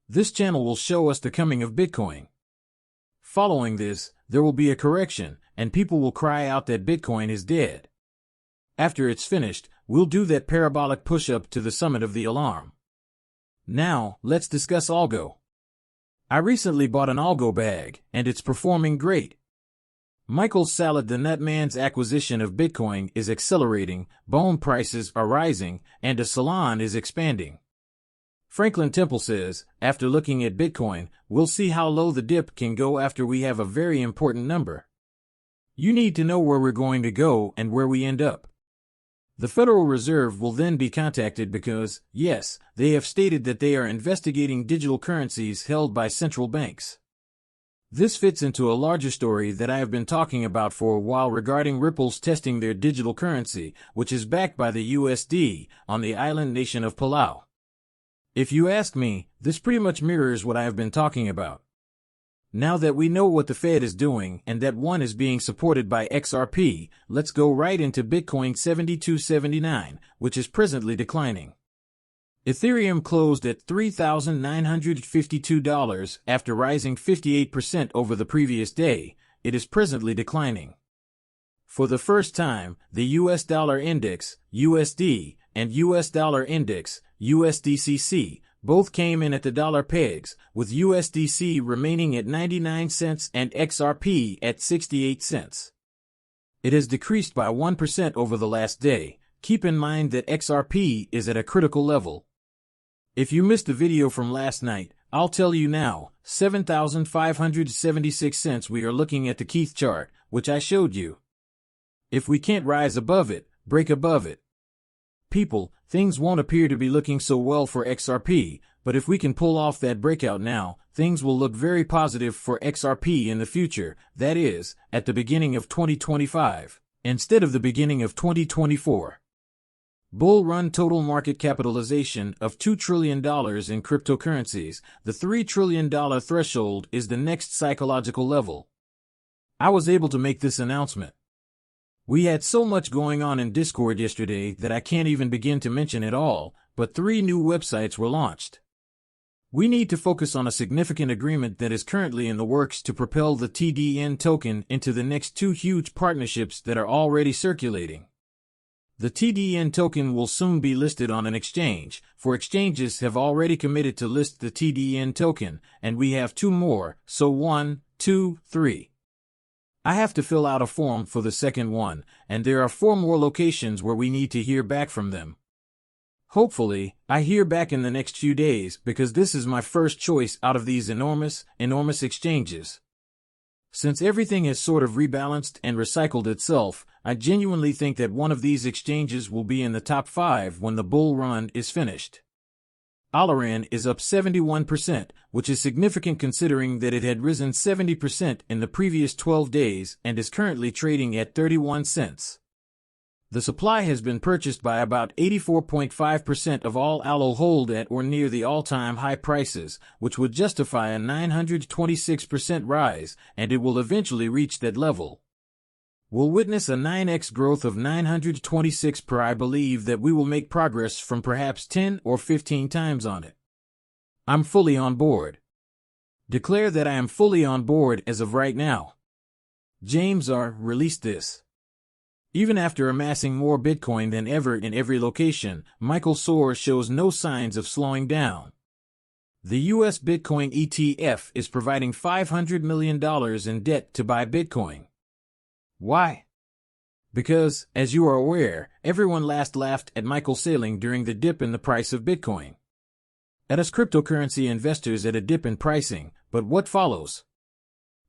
This channel will show us the coming of Bitcoin. Following this, there will be a correction, and people will cry out that Bitcoin is dead. After it's finished, we'll do that parabolic push-up to the summit of the alarm. Now, let's discuss algo. I recently bought an algo bag, and it's performing great. Michael Salad the Nutman's acquisition of Bitcoin is accelerating, bone prices are rising, and a salon is expanding. Franklin Temple says, after looking at Bitcoin, we'll see how low the dip can go after we have a very important number. You need to know where we're going to go and where we end up. The Federal Reserve will then be contacted because, yes, they have stated that they are investigating digital currencies held by central banks. This fits into a larger story that I have been talking about for a while regarding Ripple's testing their digital currency, which is backed by the USD, on the island nation of Palau. If you ask me, this pretty much mirrors what I have been talking about. Now that we know what the Fed is doing and that one is being supported by XRP, let's go right into Bitcoin 7279, which is presently declining. Ethereum closed at $3,952 after rising 58% over the previous day. It is presently declining. For the first time, the US dollar index, USD, and US dollar index, USDCC, both came in at the dollar pegs, with USDC remaining at 99 cents and XRP at 68 cents. It has decreased by 1% over the last day. Keep in mind that XRP is at a critical level. If you missed the video from last night, I'll tell you now, 7,576 cents we are looking at the Keith chart, which I showed you. If we can't rise above it, break above it. People, things won't appear to be looking so well for XRP, but if we can pull off that breakout now, things will look very positive for XRP in the future, that is, at the beginning of 2025, instead of the beginning of 2024. Bull run total market capitalization of $2 trillion in cryptocurrencies. The $3 trillion threshold is the next psychological level. I was able to make this announcement. We had so much going on in Discord yesterday that I can't even begin to mention it all, but 3 new websites were launched. We need to focus on a significant agreement that is currently in the works to propel the TDN token into the next 2 huge partnerships that are already circulating. The TDN token will soon be listed on an exchange, for exchanges have already committed to list the TDN token, and we have 2 more, so 1, 2, 3. I have to fill out a form for the second one, and there are 4 more locations where we need to hear back from them. Hopefully, I hear back in the next few days because this is my first choice out of these enormous exchanges. Since everything has sort of rebalanced and recycled itself, I genuinely think that one of these exchanges will be in the top 5 when the bull run is finished. Alaran is up 71%, which is significant considering that it had risen 70% in the previous 12 days and is currently trading at 31 cents. The supply has been purchased by about 84.5% of all ALO hold at or near the all-time high prices, which would justify a 926% rise, and it will eventually reach that level. We'll witness a 9x growth of 926 per. I believe that we will make progress from perhaps 10 or 15 times on it. I'm fully on board. Declare that I am fully on board as of right now. James R. released this. Even after amassing more Bitcoin than ever in every location, Michael Soar shows no signs of slowing down. The U.S. Bitcoin ETF is providing $500 million in debt to buy Bitcoin. Why? Because, as you are aware, everyone last laughed at Michael sailing during the dip in the price of Bitcoin. At us cryptocurrency investors at a dip in pricing, but what follows?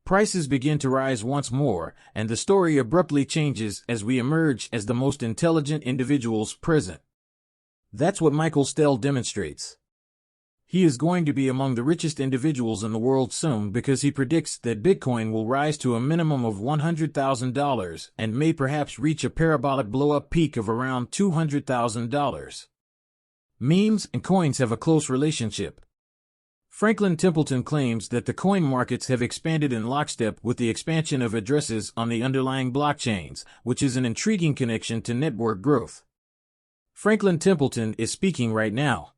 Prices begin to rise once more, and the story abruptly changes as we emerge as the most intelligent individuals present. That's what Michael Stell demonstrates. He is going to be among the richest individuals in the world soon because he predicts that Bitcoin will rise to a minimum of $100,000 and may perhaps reach a parabolic blow-up peak of around $200,000. Memes and coins have a close relationship. Franklin Templeton claims that the coin markets have expanded in lockstep with the expansion of addresses on the underlying blockchains, which is an intriguing connection to network growth. Franklin Templeton is speaking right now.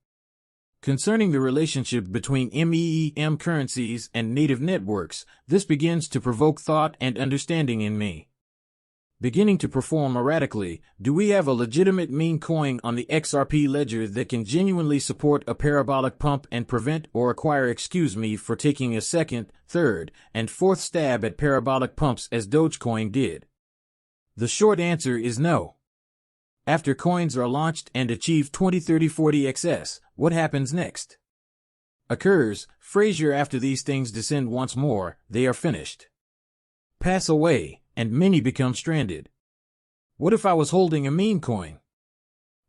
Concerning the relationship between MEEM currencies and native networks, this begins to provoke thought and understanding in me. Beginning to perform erratically, do we have a legitimate meme coin on the XRP ledger that can genuinely support a parabolic pump and prevent or acquire excuse me for taking a second, third, and fourth stab at parabolic pumps as Dogecoin did? The short answer is no. After coins are launched and achieve 20, 30, 40 XS, what happens next? Occurs, Frazier after these things descend once more, they are finished. Pass away, and many become stranded. What if I was holding a meme coin?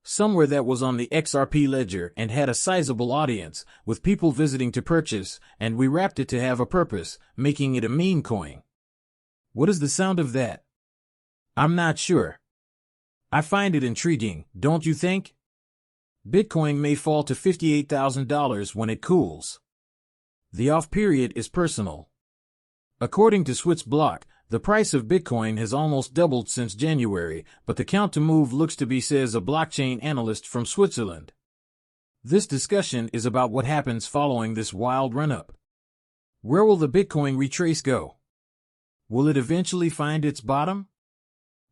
Somewhere that was on the XRP ledger and had a sizable audience, with people visiting to purchase, and we wrapped it to have a purpose, making it a meme coin. What is the sound of that? I'm not sure. I find it intriguing, don't you think? Bitcoin may fall to $58,000 when it cools. The off period is personal. According to Switzblock, the price of Bitcoin has almost doubled since January, but the count to move looks to be, says a blockchain analyst from Switzerland. This discussion is about what happens following this wild run-up. Where will the Bitcoin retrace go? Will it eventually find its bottom?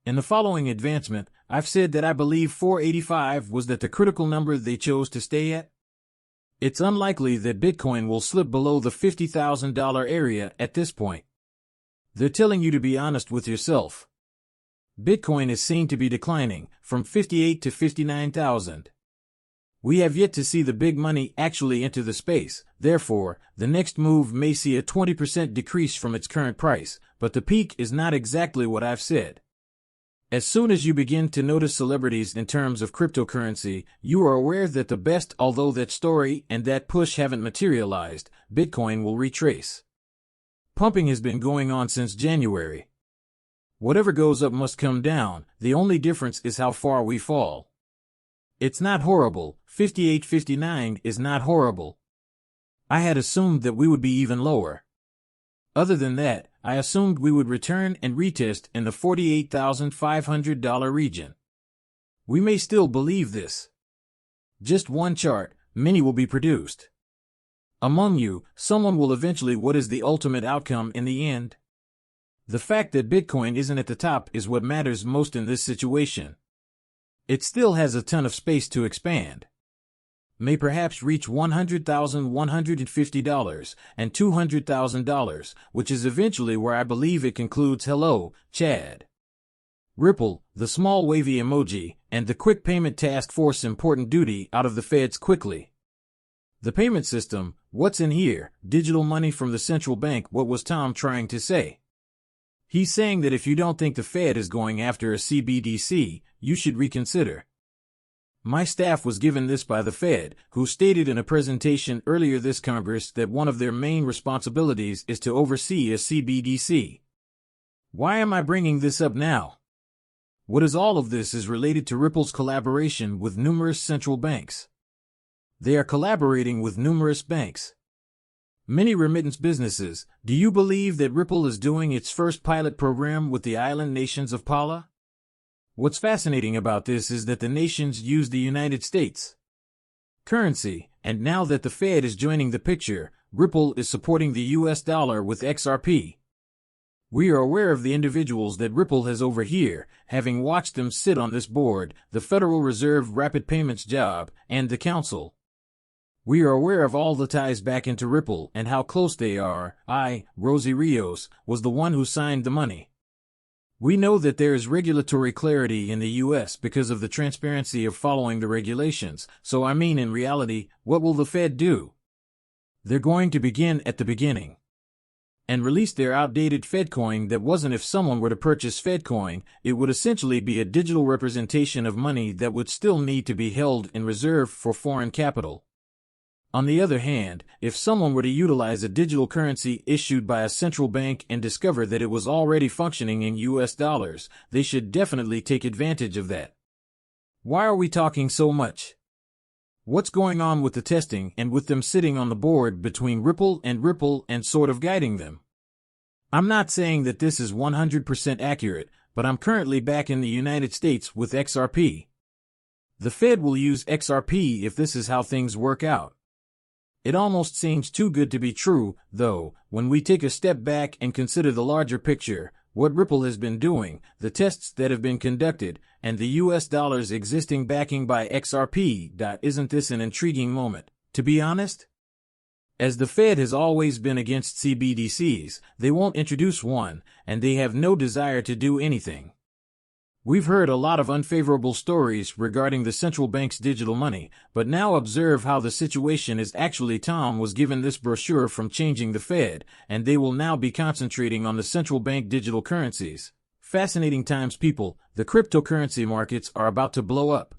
In the following advancement, I've said that I believe 485 was the critical number they chose to stay at. It's unlikely that Bitcoin will slip below the $50,000 area at this point. They're telling you to be honest with yourself. Bitcoin is seen to be declining from 58 to 59,000. We have yet to see the big money actually enter the space, therefore, the next move may see a 20% decrease from its current price, but the peak is not exactly what I've said. As soon as you begin to notice celebrities in terms of cryptocurrency, you are aware that the best, although that story and that push haven't materialized, Bitcoin will retrace. Pumping has been going on since January. Whatever goes up must come down, the only difference is how far we fall. It's not horrible, 58.59 is not horrible. I had assumed that we would be even lower. Other than that, I assumed we would return and retest in the $48,500 region. We may still believe this. Just one chart, many will be produced. Among you, someone will eventually. What is the ultimate outcome in the end? The fact that Bitcoin isn't at the top is what matters most in this situation. It still has a ton of space to expand. May perhaps reach $100,150 and $200,000, which is eventually where I believe it concludes. Hello, Chad. Ripple, the small wavy emoji, and the quick payment task force important duty out of the feds quickly. The payment system, what's in here? Digital money from the central bank. What was Tom trying to say? He's saying that if you don't think the Fed is going after a CBDC, you should reconsider. My staff was given this by the Fed, who stated in a presentation earlier this Congress that one of their main responsibilities is to oversee a CBDC. Why am I bringing this up now? What is all of this is related to Ripple's collaboration with numerous central banks. They are collaborating with numerous banks. Many remittance businesses. Do you believe that Ripple is doing its first pilot program with the island nations of Palau? What's fascinating about this is that the nations use the United States currency, and now that the Fed is joining the picture, Ripple is supporting the US dollar with XRP. We are aware of the individuals that Ripple has over here, having watched them sit on this board, the Federal Reserve Rapid Payments Job, and the Council. We are aware of all the ties back into Ripple and how close they are. Rosie Rios, was the one who signed the money. We know that there is regulatory clarity in the U.S. because of the transparency of following the regulations, so I mean in reality, what will the Fed do? They're going to begin at the beginning and release their outdated FedCoin that wasn't. If someone were to purchase FedCoin, it would essentially be a digital representation of money that would still need to be held in reserve for foreign capital. On the other hand, if someone were to utilize a digital currency issued by a central bank and discover that it was already functioning in US dollars, they should definitely take advantage of that. Why are we talking so much? What's going on with the testing and with them sitting on the board between Ripple and sort of guiding them? I'm not saying that this is 100% accurate, but I'm currently back in the United States with XRP. The Fed will use XRP if this is how things work out. It almost seems too good to be true, though, when we take a step back and consider the larger picture, what Ripple has been doing, the tests that have been conducted, and the US dollar's existing backing by XRP. Isn't this an intriguing moment? To be honest, as the Fed has always been against CBDCs, they won't introduce one, and they have no desire to do anything. We've heard a lot of unfavorable stories regarding the central bank's digital money, but now observe how the situation is actually. Tom was given this brochure from Changing the Fed, and they will now be concentrating on the central bank digital currencies. Fascinating times, people. The cryptocurrency markets are about to blow up.